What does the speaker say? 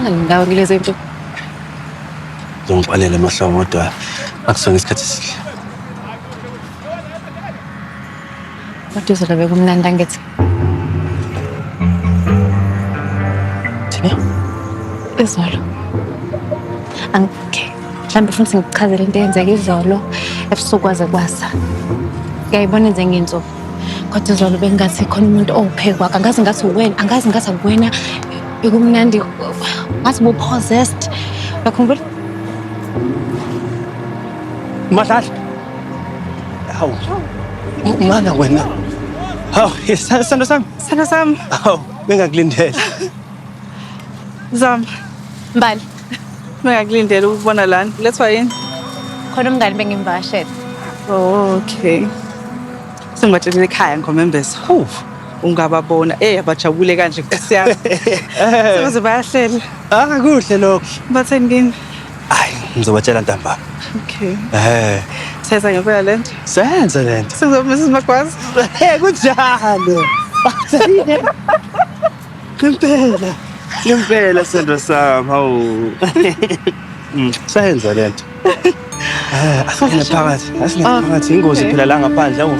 Ngiyazithanda lendawo ngilezi zinto. Ngizongibhalela amahlangu kodwa akusona isikhathi esihle. Kodwa izolo bekumnandi angithi. Thina? Izolo. Okay. Mhlawumbe futhi ngikuchazele into eyenzeka izolo ebusuku kwaze kwasa. Ngiyayibona nje ngiyinsuku. Kodwa izolo bengathi khona umuntu owuphekwa, angazi ngathi uwena, angazi ngathi akuwena. Bekumnandi ngathi bu-possessed. Bakhumbula? Madlala. Hawu. Ngana wena. Hawu, sithando sami. Sithando sami. Hawu, bengakulindele. Zama. Mbali. Bengakulindela ukubona lana. Lethwa yini? Khona umngani bengimvakashele. Oh, okay. Sengibatshelile ekhaya ngomembeza. Hawu. Ungababona abajabule kanje Nkosi yami. Sebaze bayahlela. Kuhle lokho. Batheni kini? Hayi, ngizobatshela ntambama. Okay. Senza ngempela lento. Senza lento. Sengizomisa Magwazi. Kunjalo. Ngempela sendo sami, hawu. Senza lento. Asingene phakathi, ingozi phela la ngaphandle, hawu.